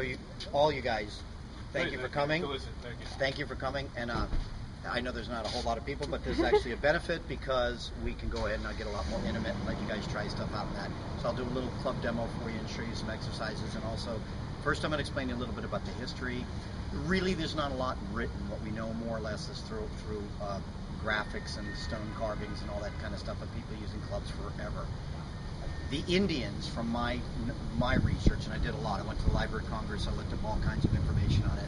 you, all you guys, thank you for coming. Thank you. Thank you for coming. And I know there's not a whole lot of people, but there's actually a benefit because we can go ahead and get a lot more intimate and let you guys try stuff out in that. So I'll do a little club demo for you and show you some exercises. And also, first I'm going to explain to you a little bit about the history. Really, there's not a lot written. What we know more or less is through graphics and stone carvings and all that kind of stuff of people using clubs forever. The Indians, from my research, and I did a lot. I went to the Library of Congress. I looked up all kinds of information on it.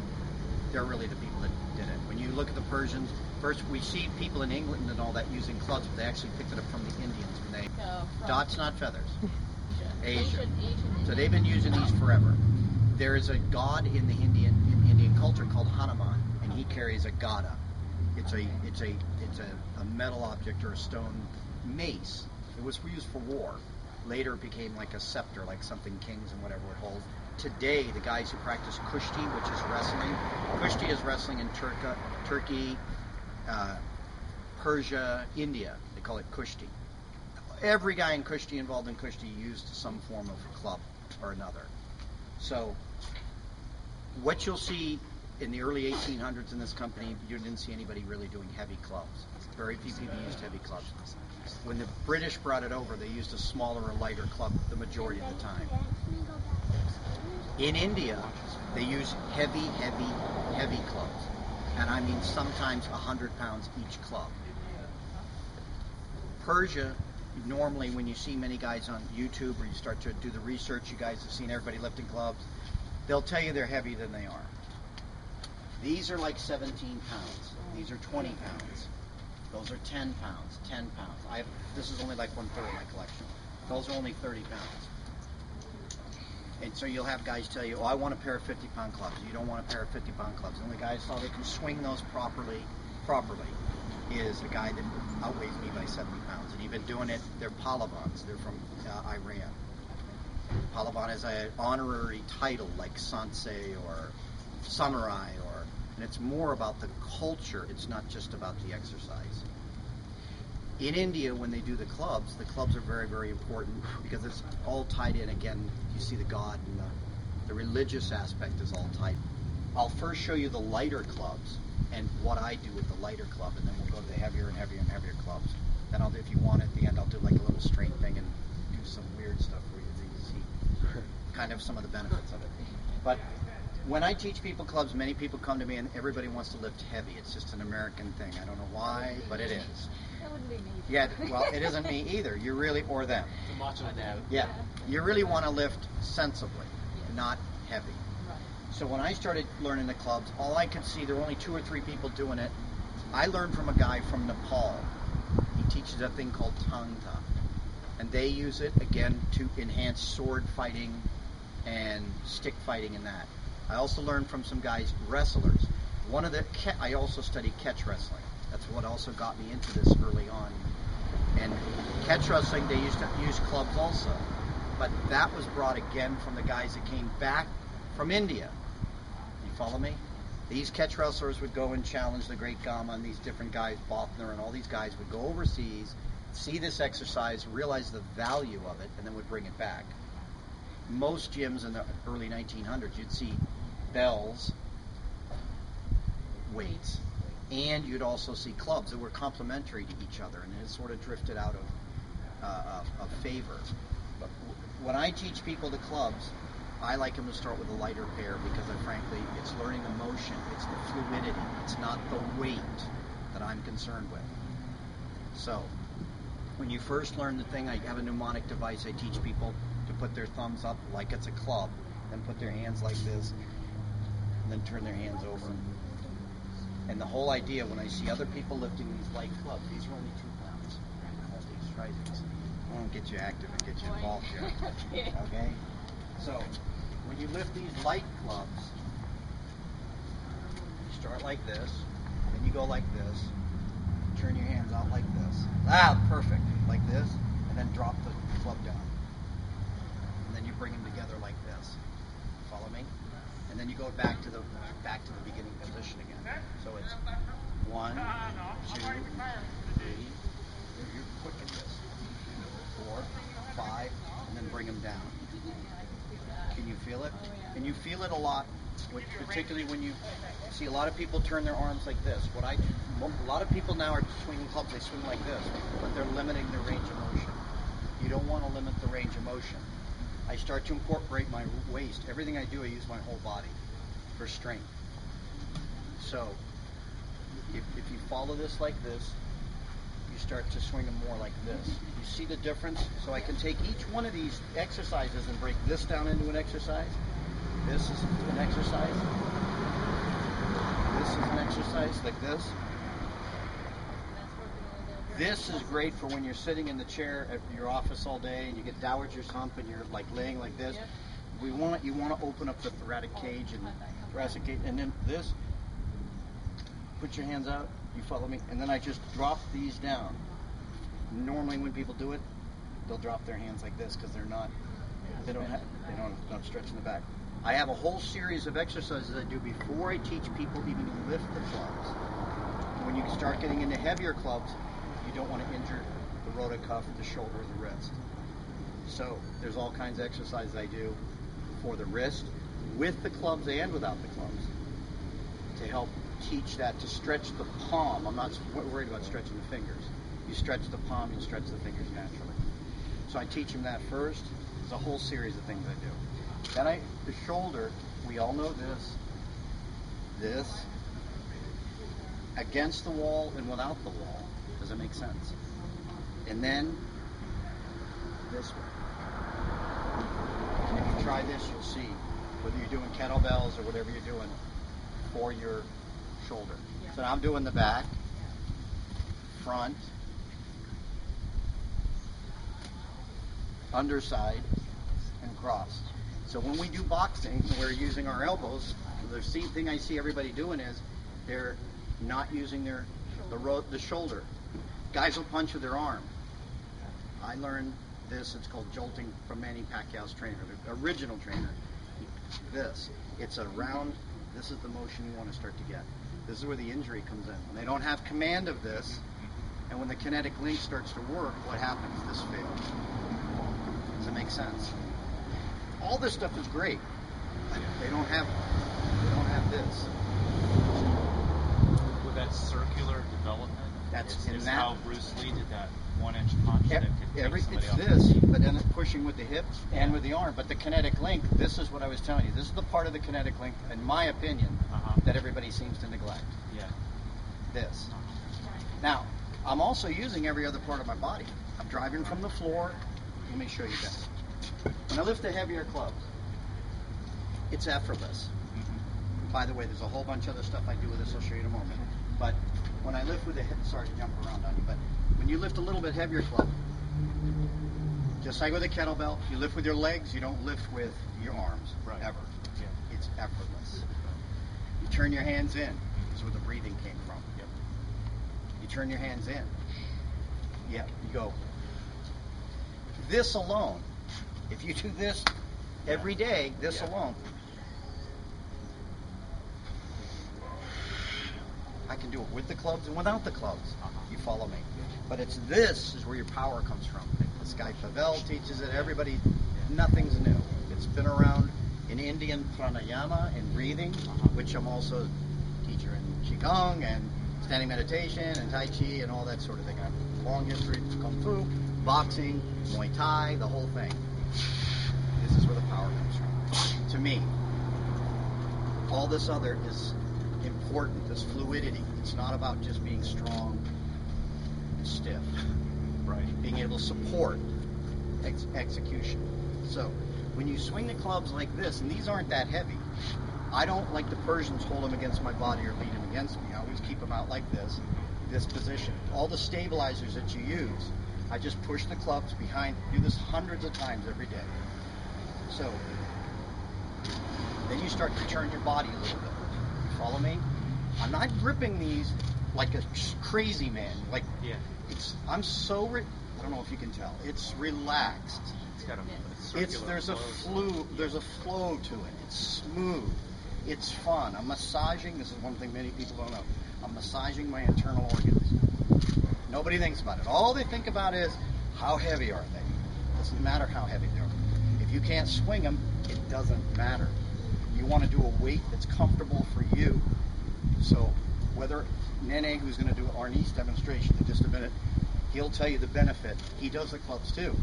They're really the people that did it. When you look at the Persians, first we see people in England and all that using clubs, but they actually picked it up from the Indians when they dots, not feathers. Asian. So they've been using these forever. There is a god in the Indian culture called Hanuman, and he carries a gada. It's a metal object or a stone mace. It was used for war. Later it became like a scepter, like something kings and whatever would hold. Today, the guys who practice kushti, which is wrestling, kushti is wrestling in Turkey, Persia, India. They call it kushti. Every guy in kushti, involved in kushti, used some form of club or another. So, what you'll see in the early 1800s in this company, you didn't see anybody really doing heavy clubs. Very few people used heavy clubs. When the British brought it over, they used a smaller or lighter club the majority of the time. In India, they use heavy clubs. And I mean sometimes 100 pounds each club. Persia, normally when you see many guys on YouTube or you start to do the research, you guys have seen everybody lifting clubs, they'll tell you they're heavier than they are. These are like 17 pounds. These are 20 pounds. Those are 10 pounds, 10 pounds. This is only like 1/3 of my collection. Those are only 30 pounds. And so you'll have guys tell you, oh, I want a pair of 50-pound clubs. You don't want a pair of 50-pound clubs. The only guy I saw that can swing those properly is a guy that outweighs me by 70 pounds. And he's been doing it. They're Pahlavans. They're from Iran. Pahlavan is an honorary title like Sansei or Samurai, and it's more about the culture. It's not just about the exercise. In India, when they do the clubs are very, very important because it's all tied in. Again, you see the god and the religious aspect is all tied. I'll first show you the lighter clubs and what I do with the lighter club, and then we'll go to the heavier and heavier and heavier clubs. Then I'll do, if you want at the end, I'll do like a little straight thing and do some weird stuff for you so you see kind of some of the benefits of it. But when I teach people clubs, many people come to me and everybody wants to lift heavy. It's just an American thing. I don't know why, but it is. That wouldn't be me. Yeah, well, it isn't me either. You really, or them. The macho dad. Yeah, you really want to lift sensibly, not heavy. Right. So when I started learning the clubs, all I could see, there were only 2 or 3 people doing it. I learned from a guy from Nepal. He teaches a thing called Tangta. And they use it, again, to enhance sword fighting and stick fighting and that. I also learned from some guys, wrestlers. I also studied catch wrestling. That's what also got me into this early on. And catch wrestling, they used to use clubs also. But that was brought again from the guys that came back from India. You follow me? These catch wrestlers would go and challenge the great Gama and these different guys, Bothner and all these guys would go overseas, see this exercise, realize the value of it, and then would bring it back. Most gyms in the early 1900s, you'd see bells, weights, and you'd also see clubs that were complementary to each other, and it sort of drifted out of favor. But when I teach people the clubs, I like them to start with a lighter pair because, frankly, it's learning the motion, it's the fluidity, it's not the weight that I'm concerned with. So, when you first learn the thing, I have a mnemonic device. I teach people to put their thumbs up like it's a club, then put their hands like this, and then turn their hands over. And the whole idea, when I see other people lifting these light clubs, these are only 2 pounds. Most exercises. I won't get you active and get you involved here. Okay? So, when you lift these light clubs, you start like this, then you go like this, turn your hands out like this. Ah, perfect. Like this, and then drop the club down. And then you bring them together like this. Follow me? And then you go back to the beginning position again. So it's 1, 2, 3. You're quick at this. 4, 5, and then bring them down. Can you feel it? And you feel it a lot, particularly when you see a lot of people turn their arms like this. A lot of people now are swinging clubs, they swing like this, but they're limiting their range of motion. You don't want to limit the range of motion. I start to incorporate my waist. Everything I do, I use my whole body for strength. So, if you follow this like this, you start to swing them more like this. You see the difference? So I can take each one of these exercises and break this down into an exercise. This is an exercise. This is an exercise like this. This is great for when you're sitting in the chair at your office all day and you get dowager's hump and you're like laying like this. You want to open up the thoracic cage and then this. Put your hands out. You follow me, and then I just drop these down. Normally, when people do it, they'll drop their hands like this because they don't stretch in the back. I have a whole series of exercises I do before I teach people even to lift the clubs. When you start getting into heavier clubs, you don't want to injure the rotacuff, the shoulder, or the wrist. So there's all kinds of exercises I do for the wrist, with the clubs and without the clubs, to help teach that, to stretch the palm. I'm not worried about stretching the fingers. You stretch the palm, you'll stretch the fingers naturally. So I teach them that first. There's a whole series of things I do. Then the shoulder, we all know this, against the wall and without the wall. Does it make sense? And then this way. And if you try this, you'll see whether you're doing kettlebells or whatever you're doing for your shoulder. So now I'm doing the back, front, underside, and cross. So when we do boxing, we're using our elbows. The thing I see everybody doing is they're not using the shoulder. Guys will punch with their arm. I learned this. It's called jolting from Manny Pacquiao's trainer, the original trainer. It's a round. This is the motion you want to start to get. This is where the injury comes in. When they don't have command of this, and when the kinetic link starts to work, what happens? This fails. Does it make sense? All this stuff is great. They don't have this. With that circular development, it's how Bruce Lee did that 1-inch punch that could take somebody it's this, but then it's pushing with the hips and with the arm. But the kinetic link, this is what I was telling you. This is the part of the kinetic link, in my opinion, that everybody seems to neglect. Yeah. This. Now, I'm also using every other part of my body. I'm driving from the floor. Let me show you this. When I lift the heavier clubs, it's effortless. By the way, there's a whole bunch of other stuff I do with this. I'll show you in a moment. But when I lift with the hip, sorry to jump around on you, but when you lift a little bit heavier club, just like with a kettlebell, you lift with your legs, you don't lift with your arms, ever. Yeah. It's effortless. You turn your hands in. This is where the breathing came from. Yep. You turn your hands in. Yeah, you go. This alone, if you do this every day, this alone, I can do it with the clubs and without the clubs. You follow me. But this is where your power comes from. This guy Pavel teaches it. Everybody, nothing's new. It's been around in Indian pranayama and breathing, which I'm also a teacher in Qigong and standing meditation and Tai Chi and all that sort of thing. I have a long history of Kung Fu, boxing, Muay Thai, the whole thing. This is where the power comes from. To me, all this other is important, this fluidity. It's not about just being strong and stiff. Right. Being able to support execution. So, when you swing the clubs like this, and these aren't that heavy, I don't like the Persians hold them against my body or lean them against me. I always keep them out like this position. All the stabilizers that you use, I just push the clubs behind, do this hundreds of times every day. So, then you start to turn your body a little bit. You follow me? I'm not gripping these like a crazy man. I'm so, I don't know if you can tell. It's relaxed. It's got a there's a flow to it. It's smooth. It's fun. I'm massaging. This is one thing many people don't know. I'm massaging my internal organs. Nobody thinks about it. All they think about is how heavy are they. It doesn't matter how heavy they are. If you can't swing them, it It doesn't matter. You want to do a weight that's comfortable for you. So whether Nene, who's going to do Arnie's demonstration in just a minute, he'll tell you the benefit. He does the clubs too.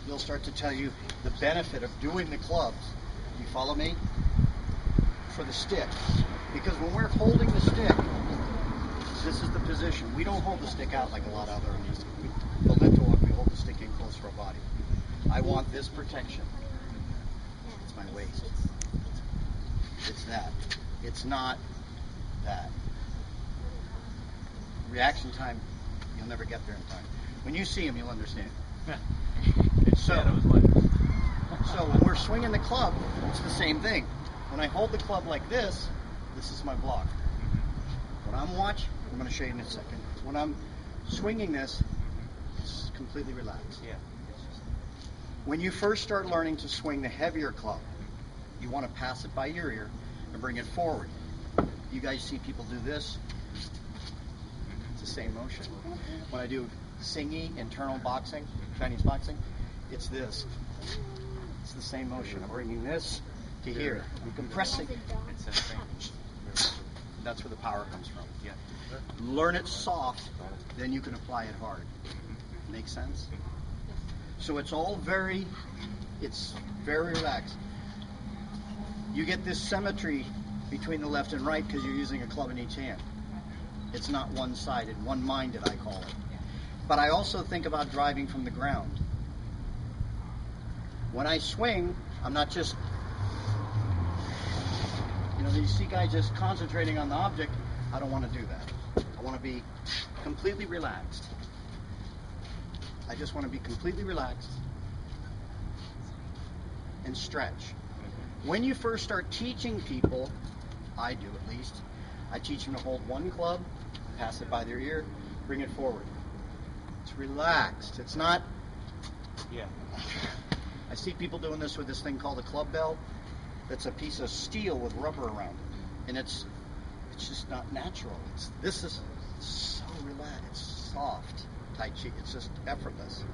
He'll start to tell you the benefit of doing the clubs. You follow me? For the stick. Because when we're holding the stick, this is the position. We don't hold the stick out like a lot of other artists. The lintel one, we hold the stick in close to our body. I want this protection. It's my waist. It's that. It's not that. Reaction time, you'll never get there in time. When you see him, you'll understand. So when we're swinging the club, it's the same thing. When I hold the club like this is my block. When I'm watching, I'm going to show you in a second. When I'm swinging this, it's completely relaxed. Yeah. When you first start learning to swing the heavier club, you want to pass it by your ear and bring it forward. You guys see people do this? It's the same motion. When I do singi, internal boxing, Chinese boxing, it's this. It's the same motion. I'm bringing this to here. I'm compressing. That's where the power comes from. Yeah. Learn it soft, then you can apply it hard. Make sense? So it's very relaxed. You get this symmetry between the left and right because you're using a club in each hand. It's not one-sided, one-minded, I call it. But I also think about driving from the ground. When I swing, I'm not just, you see guys just concentrating on the object. I don't want to do that. I want to be completely relaxed. I just want to be completely relaxed and stretch. When you first start teaching people, I do at least, I teach them to hold one club, pass it by their ear, bring it forward. It's relaxed. It's not. Yeah. I see people doing this with this thing called a club bell. That's a piece of steel with rubber around it, and it's just not natural. This is so relaxed. It's soft, Tai Chi. It's just effortless.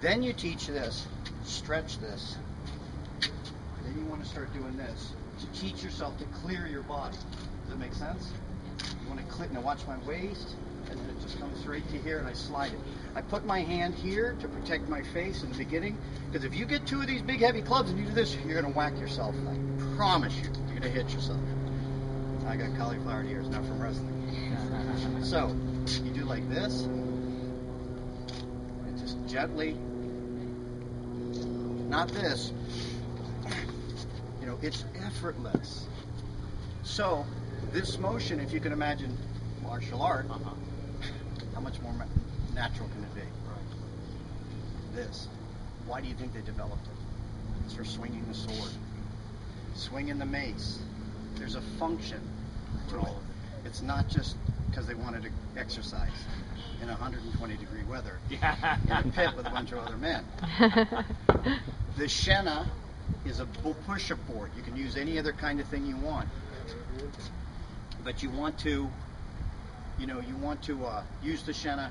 Then you teach this, stretch this. Then you want to start doing this to teach yourself to clear your body. Does that make sense? You want to click. Now watch my waist, and then it just comes right to here, and I slide it. I put my hand here to protect my face in the beginning, because if you get two of these big heavy clubs and you do this, you're going to whack yourself. I promise you, you're going to hit yourself. I got cauliflower ears, not from wrestling. So you do like this, and just gently, not this. It's effortless. So this motion, if you can imagine martial art, how much more natural can it be? This. Why do you think they developed it? It's for swinging the sword, swinging the mace. There's a function to it. It's not just because they wanted to exercise in 120-degree weather in a pit with a bunch of other men. The Shenna is a push-up board. You can use any other kind of thing you want, but you want to use the Shenna.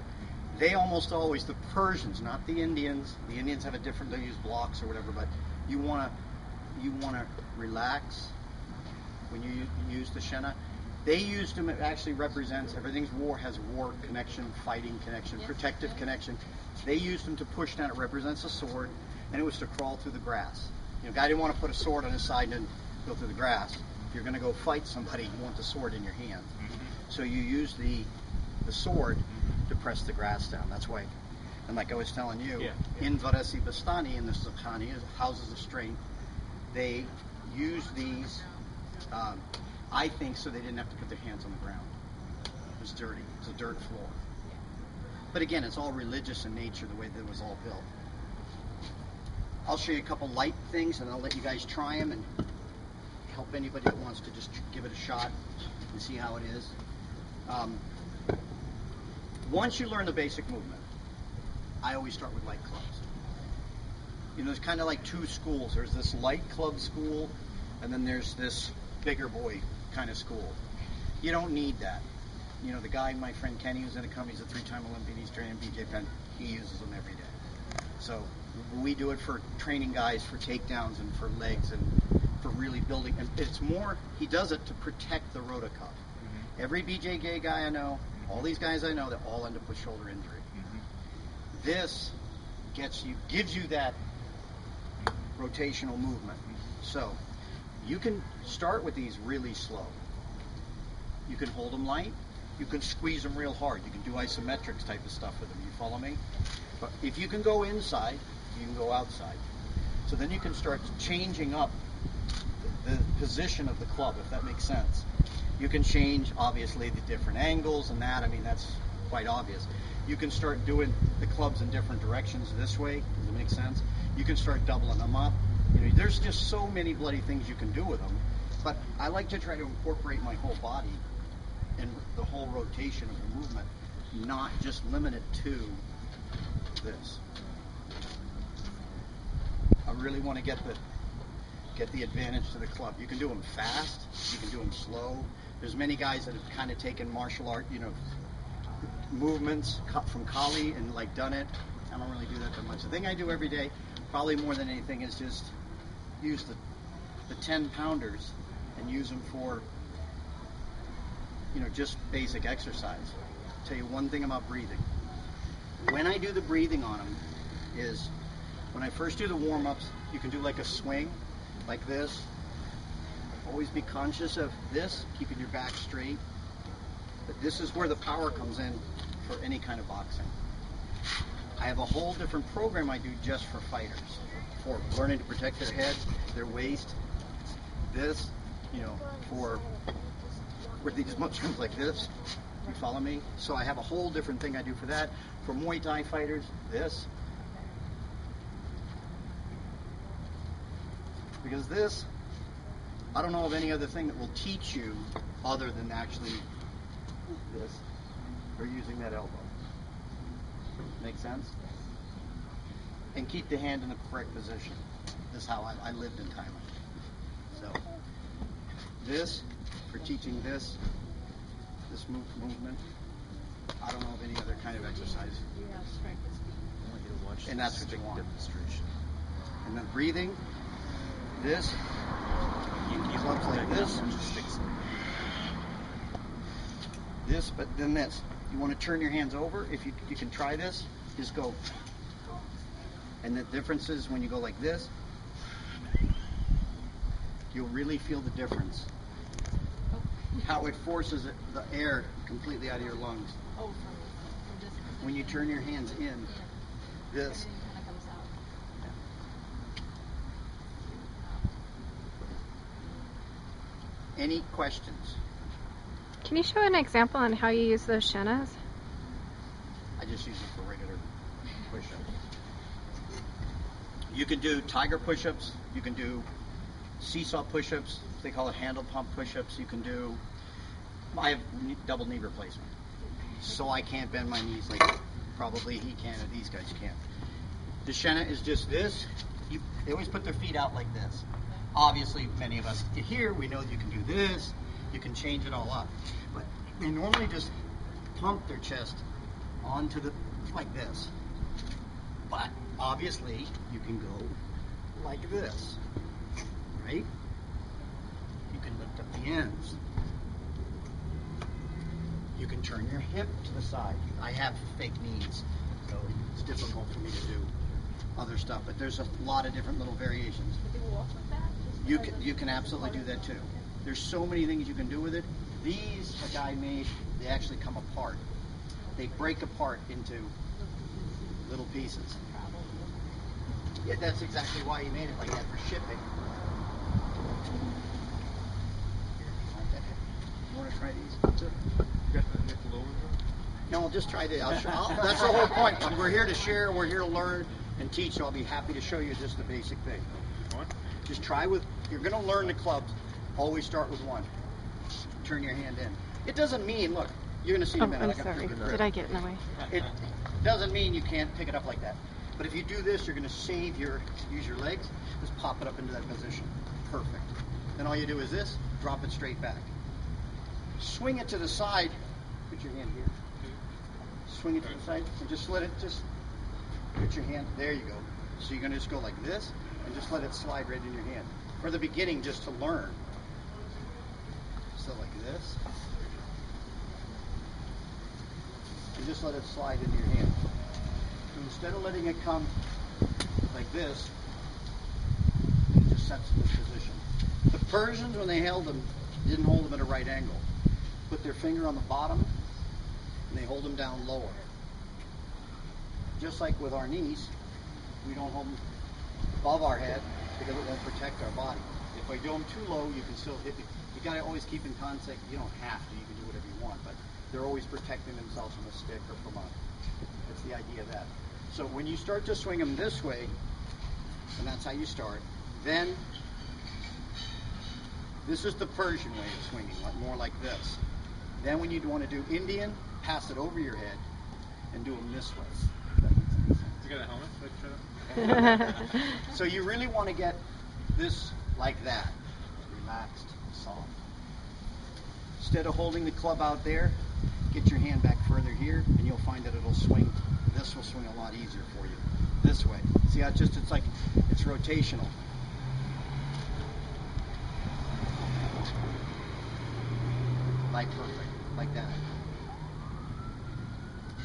They almost always, the Persians, not the Indians. The Indians have a different, they use blocks or whatever, but you want to relax when you use the Shenna. They used them, it actually represents, everything's war, has war connection, fighting connection, protective connection. They used them to push down, it represents a sword, and it was to crawl through the grass. A guy didn't want to put a sword on his side and go through the grass. If you're going to go fight somebody, you want the sword in your hand. So you use the sword to press the grass down. That's why, and like I was telling you, in Varesi Bastani, in the Sakhani, houses of strength, they use these, I think, so they didn't have to put their hands on the ground. It was dirty. It was a dirt floor. But again, it's all religious in nature, the way that it was all built. I'll show you a couple light things, and I'll let you guys try them and help anybody that wants to just give it a shot and see how it is. Once you learn the basic movement, I always start with light clubs. There's kind of like two schools. There's this light club school, and then there's this bigger boy kind of school. You don't need that. The guy, my friend Kenny, who's going to come, he's a 3-time Olympian, he's training BJ Penn. He uses them every day. So We do it for training guys for takedowns and for legs and for really building. And it's more, he does it to protect the rotacuff. Mm-hmm. Every BJ Gay guy I know, all these guys I know, they all end up with shoulder injury. Mm-hmm. This gives you that rotational movement. So you can start with these really slow. You can hold them light. You can squeeze them real hard. You can do isometrics type of stuff with them. You follow me? But if you can go inside, you can go outside. So then you can start changing up the position of the club, if that makes sense. You can change, obviously, the different angles and that. I mean, that's quite obvious. You can start doing the clubs in different directions this way. Does it make sense? You can start doubling them up. You know, there's just so many bloody things you can do with them. But I like to try to incorporate my whole body and the whole rotation of the movement, not just limit it to this. I really want to get the advantage to the club. You can do them fast. You can do them slow. There's many guys that have kind of taken martial art, movements from Kali and like done it. I don't really do that that much. The thing I do every day, probably more than anything, is just use the 10 pounders and use them for just basic exercise. I'll tell you one thing about breathing. When I do the breathing on them is when I first do the warm-ups, you can do like a swing, like this. Always be conscious of this, keeping your back straight. But this is where the power comes in for any kind of boxing. I have a whole different program I do just for fighters, for learning to protect their head, their waist. This, for where these muscles like this. You follow me? So I have a whole different thing I do for that. For Muay Thai fighters, this. Because this, I don't know of any other thing that will teach you other than actually this, or using that elbow. Make sense? And keep the hand in the correct position. This is how I lived in Thailand. So, this, for teaching this movement, I don't know of any other kind of exercise. And that's what you want. And then breathing, this, clubs like this, but then this. You want to turn your hands over. If you can try this, just go. And the difference is when you go like this, you'll really feel the difference. How it forces the air completely out of your lungs. When you turn your hands in, this. Any questions? Can you show an example on how you use those shannas? I just use it for regular push-ups. You can do tiger push-ups. You can do seesaw push-ups. They call it handle pump push-ups. You can do. I have double knee replacement, so I can't bend my knees like probably he can or these guys can't. The shanna is just this. They always put their feet out like this. Obviously, many of us here, we know you can do this. You can change it all up. But they normally just pump their chest onto like this. But obviously, you can go like this, right? You can lift up the ends. You can turn your hip to the side. I have fake knees, so it's difficult for me to do other stuff. But there's a lot of different little variations. You can absolutely do that too. There's so many things you can do with it. These a guy made, they actually come apart. They break apart into little pieces. Yeah, that's exactly why he made it like that, for shipping. You want to try these? No, I'll just try this. That's the whole point. We're here to share, we're here to learn and teach, so I'll be happy to show you just the basic thing. Just try with, you're going to learn the clubs. Always start with one. Turn your hand in. It doesn't mean, look, you're going to see in a minute. I'm sorry. Did I get in the way? It doesn't mean you can't pick it up like that. But if you do this, you're going to use your legs, just pop it up into that position. Perfect. Then all you do is this, drop it straight back. Swing it to the side. Put your hand here. Swing it to the side and just let it, just put your hand, there you go. So you're going to just go like this and just let it slide right in your hand. For the beginning, just to learn. So like this. And just let it slide into your hand. So instead of letting it come like this, it just sets in this position. The Persians, when they held them, didn't hold them at a right angle. Put their finger on the bottom, and they hold them down lower. Just like with our knees, we don't hold them above our head because it won't protect our body. If I do them too low, you can still hit me. You got to always keep in contact. You don't have to. You can do whatever you want, but they're always protecting themselves from a stick or from a. That's the idea of that. So when you start to swing them this way, and that's how you start, then this is the Persian way of swinging, more like this. Then when you want to do Indian, pass it over your head and do them this way. You got a helmet? So you really want to get this like that, relaxed, soft. Instead of holding the club out there, get your hand back further here, and you'll find that it'll swing. This will swing a lot easier for you. This way. See how it's like it's rotational. Like perfect, like that.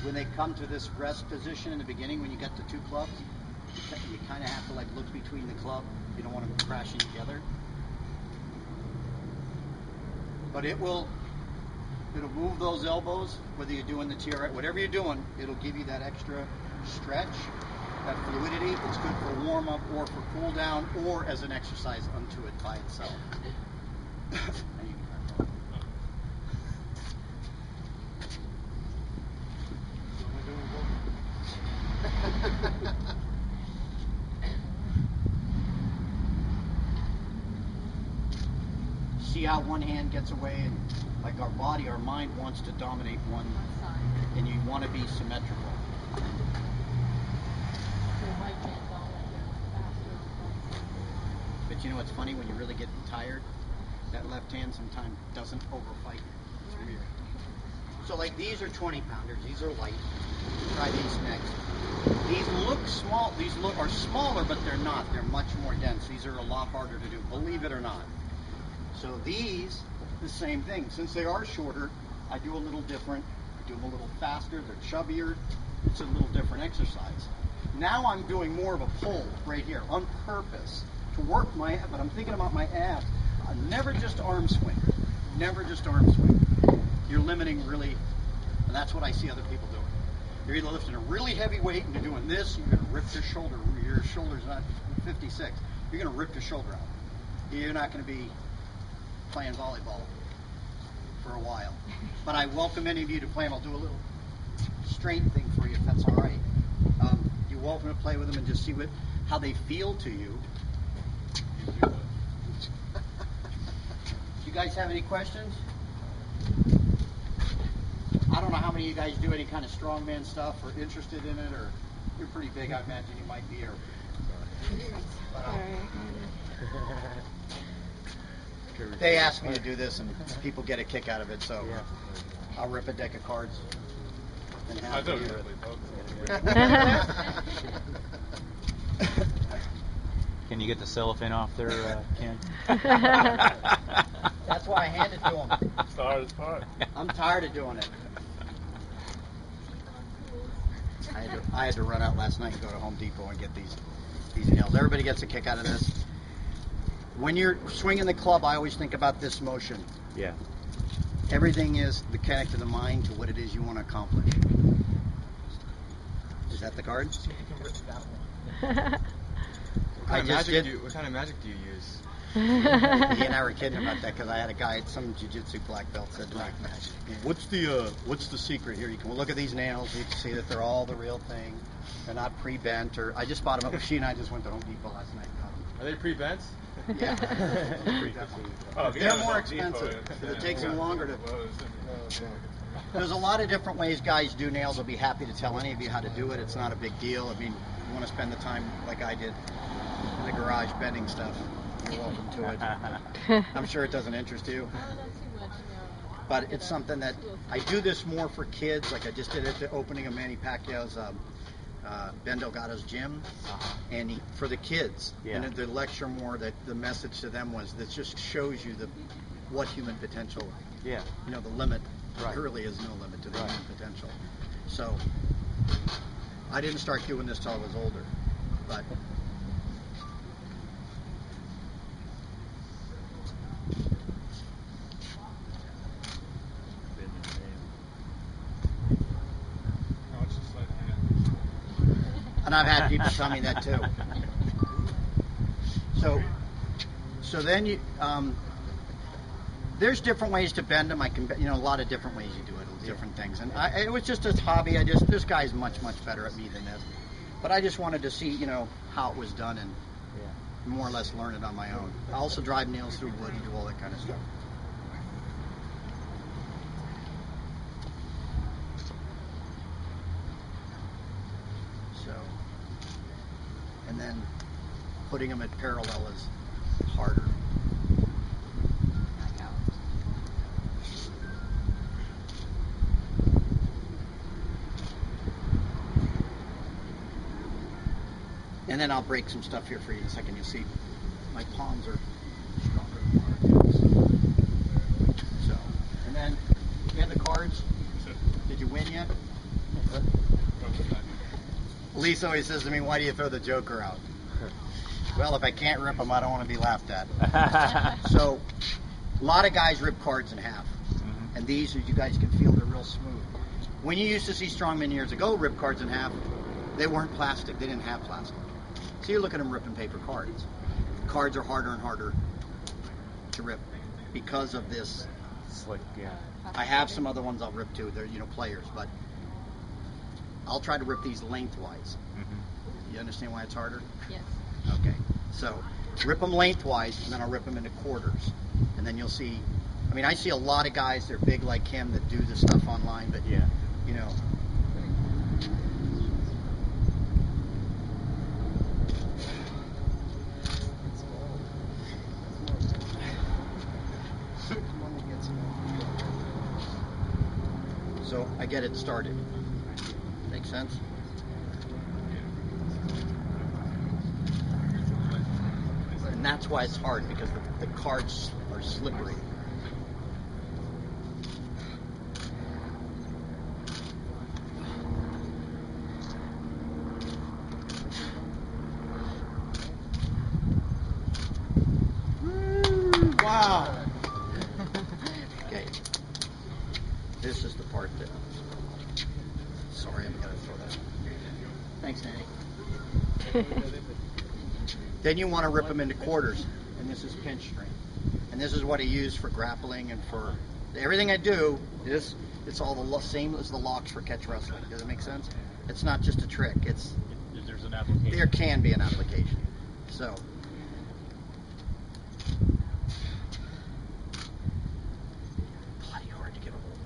When they come to this rest position in the beginning, when you get the two clubs, you kind of have to like look between the club. You don't want them crashing together. But it'll move those elbows, whether you're doing the TRX, whatever you're doing, it'll give you that extra stretch, that fluidity. It's good for warm up or for cool down or as an exercise unto it by itself. See how one hand gets away, and like our body, our mind wants to dominate one, and you want to be symmetrical. But you know what's funny? When you're really getting tired, that left hand sometimes doesn't overfight you. It's weird. So like these are 20 pounders. These are light. Try these next. These look small. These are smaller, but they're not. They're much more dense. These are a lot harder to do, believe it or not. So these, the same thing. Since they are shorter, I do a little different. I do them a little faster. They're chubbier. It's a little different exercise. Now I'm doing more of a pull right here on purpose to work my, but I'm thinking about my abs. Never just arm swing. Never just arm swing. You're limiting really, and that's what I see other people doing. You're either lifting a really heavy weight and you're doing this, you're going to rip your shoulder. Your shoulder's not 56. You're going to rip your shoulder out. You're not going to be playing volleyball for a while. But I welcome any of you to play them. I'll do a little strength thing for you if that's all right. You're welcome to play with them and just see how they feel to you. You guys have any questions? I don't know how many of you guys do any kind of strongman stuff or interested in it, or you're pretty big, I imagine you might be. Or, they ask me to do this, and people get a kick out of it, so I'll rip a deck of cards. And have you. Can you get the cellophane off there, Ken? That's why I hand it to him. It's the hardest part. I'm tired of doing it. I had to run out last night and go to Home Depot and get these nails. Everybody gets a kick out of this. When you're swinging the club, I always think about this motion. Yeah. Everything is the connect to the mind to what it is you want to accomplish. Is that the card? What kind of magic do you use? He and I were kidding about that because I had a guy at some jiu-jitsu black belt said, what's the secret here? You can look at these nails, you can see that they're all the real thing. They're not pre-bent, or I just bought them up. She and I just went to Home Depot last night and got them. Are they pre-bent? Yeah. They're more expensive. It takes them longer to. There's a lot of different ways guys do nails. I'll be happy to tell any of you how to do it. It's not a big deal. I mean, you want to spend the time like I did in the garage bending stuff, you're welcome to it. I'm sure it doesn't interest you. But it's something that I do this more for kids. Like I just did at the opening of Manny Pacquiao's Ben Delgado's gym, and for the kids. Yeah. And the lecture more that the message to them was that just shows you what human potential. Yeah. You know, the limit. Right. There really is no limit to the human potential. So I didn't start doing this till I was older, but. And I've had people tell me that too. So then you, there's different ways to bend them. I can, a lot of different ways you do it, different things. And it was just a hobby. This guy's much better at me than this. But I just wanted to see, how it was done and more or less learn it on my own. I also drive nails through wood and do all that kind of stuff. And then putting them at parallel is harder. And then I'll break some stuff here for you in a second. You'll see my palms are stronger than mine. So, and then you have the cards. Did you win yet? Lisa always says to me, "Why do you throw the Joker out?" Well, if I can't rip them, I don't want to be laughed at. So, a lot of guys rip cards in half. And these, as you guys can feel, they're real smooth. When you used to see strongmen years ago rip cards in half, they weren't plastic. They didn't have plastic. So you look at them ripping paper cards. Cards are harder and harder to rip because of this. Slick, yeah. I have some other ones I'll rip too. They're, players, but I'll try to rip these lengthwise. You understand why it's harder? Yes. Okay. So rip them lengthwise, and then I'll rip them into quarters. And then you'll see, I see a lot of guys, they're big like him, that do this stuff online, but, So I get it started. Make sense? And that's why it's hard, because the cards are slippery. Wow. Okay. This is the part that. Sorry, I'm going to throw that. Thanks, Nanny. Then you want to rip them into quarters, and this is pinch string. And this is what I use for grappling and for everything I do. It's all the same as the locks for catch wrestling. Does it make sense? It's not just a trick. There's an application. There can be an application. So. Bloody hard to get a hold of.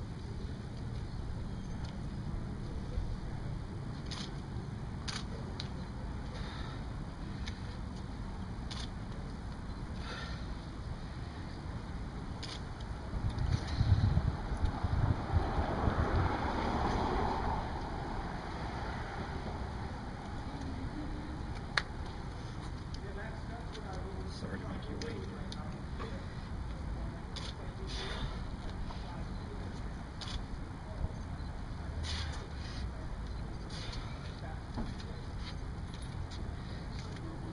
Sorry to make you wait.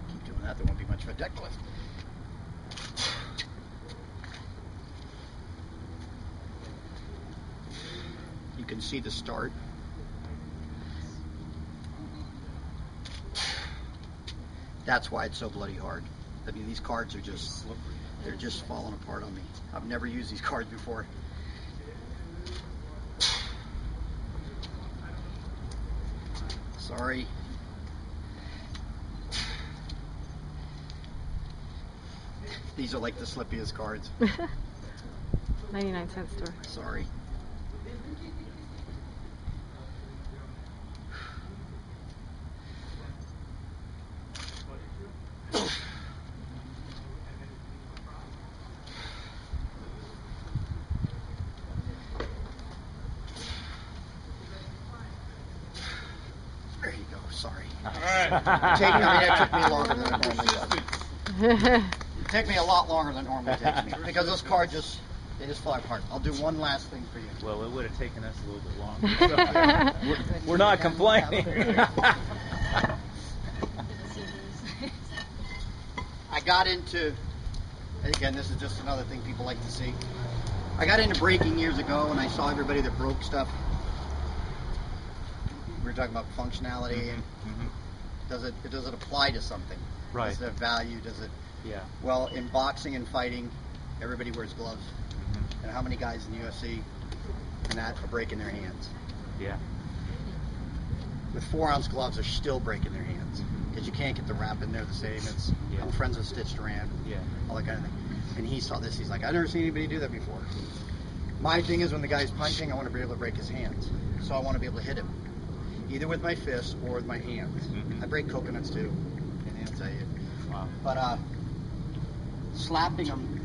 Keep doing that, there won't be much of a deck lift. You can see the start. That's why it's so bloody hard. These cards are just slippery. They're just falling apart on me. I've never used these cards before. Sorry. These are like the slippiest cards. 99-cent store. Sorry. There you go. Sorry. It took me longer than it normally does. It took me a lot longer than it normally takes me because those cards they just fly apart. I'll do one last thing for you. Well, it would have taken us a little bit longer. We're not complaining. I got into, again, this is just another thing people like to see. I got into breaking years ago, and I saw everybody that broke stuff. We were talking about functionality, and does it apply to something? Right. Does it have value? Does it? Yeah. Well, in boxing and fighting, everybody wears gloves. And how many guys in the UFC and that are breaking their hands? Yeah. With 4-ounce gloves, they're still breaking their hands because you can't get the wrap in there the same. It's I'm friends with Stitch Duran, all that kind of thing. And he saw this. He's like, I've never seen anybody do that before. My thing is when the guy's punching, I want to be able to break his hands. So I want to be able to hit him, either with my fists or with my hands. I break coconuts too. And I'll tell you. Wow. But slapping them.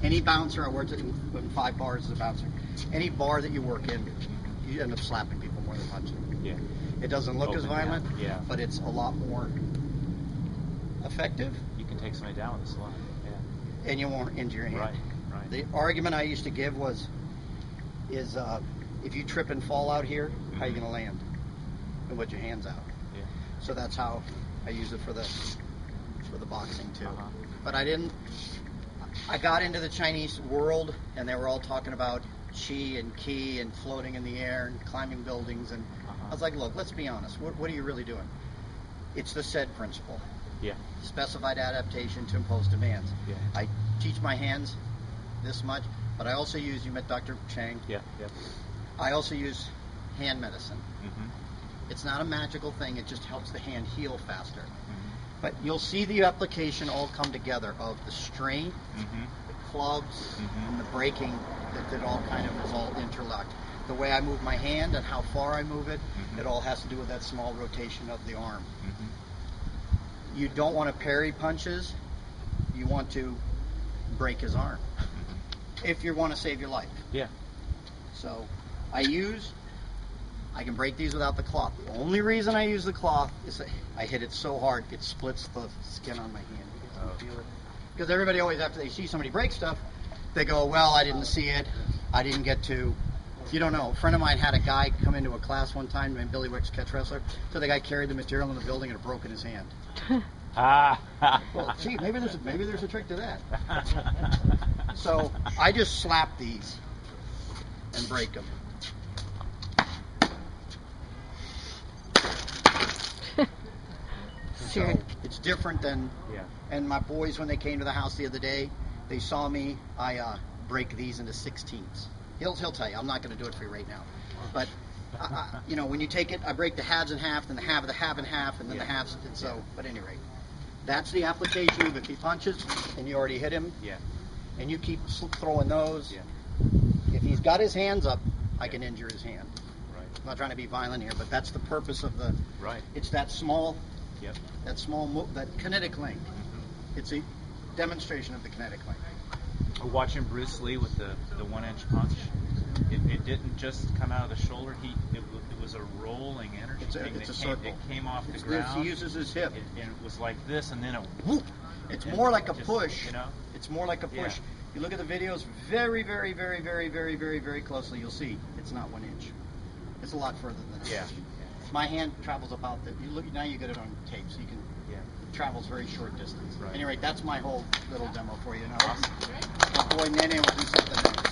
Any bouncer, I worked in 5 bars as a bouncer. Any bar that you work in, you end up slapping people more than punching. Yeah. It doesn't look as violent, but it's a lot more effective. You can take somebody down with a slap. Yeah. And you won't injure your hand. Right. The argument I used to give is if you trip and fall out here, how are you going to land? And put your hands out. Yeah. So that's how I use it for the boxing too. But I got into the Chinese world, and they were all talking about qi and ki and floating in the air and climbing buildings, and I was like, look, let's be honest. What are you really doing? It's the SAID principle. Yeah. Specified adaptation to impose demands. Yeah. I teach my hands this much, but I also use, you met Dr. Chang. Yeah. I also use hand medicine. It's not a magical thing. It just helps the hand heal faster. But you'll see the application all come together of the strength, the clubs, and the breaking, that it all kind of is all interlocked. The way I move my hand and how far I move it, it all has to do with that small rotation of the arm. You don't want to parry punches. You want to break his arm if you want to save your life. Yeah. So I can break these without the cloth. The only reason I use the cloth is that I hit it so hard it splits the skin on my hand. You can feel it. Because everybody always, after they see somebody break stuff, they go, well, I didn't see it. I didn't get to. You don't know. A friend of mine had a guy come into a class one time named Billy Wicks, catch wrestler. So the guy carried the material in the building and it broke in his hand. Well, see, maybe there's a trick to that. So I just slap these and break them. So it's different than, and my boys, when they came to the house the other day, they saw me, I break these into 16ths. He'll tell you, I'm not going to do it for you right now. But, when you take it, I break the halves in half, then the half of the half in half, and then the halves, and so, but at any rate. That's the application of if he punches, and you already hit him, and you keep throwing those. If he's got his hands up, I can injure his hand. I'm not trying to be violent here, but that's the purpose of the, it's that small, that kinetic link. It's a demonstration of the kinetic link. Watching Bruce Lee with the 1-inch punch, it didn't just come out of the shoulder. It was a rolling energy thing. It's a circle. It came off the ground. He uses his hip. And it was like this, and then it's more like a push. It's more like a push. You look at the videos very, very, very, very, very, very, very closely, you'll see it's not 1 inch. It's a lot further than that. My hand travels about that. Now you get it on tape, so you can. It travels very short distance. Anyway, that's my whole little demo for you. Now, my boy Nene will do something.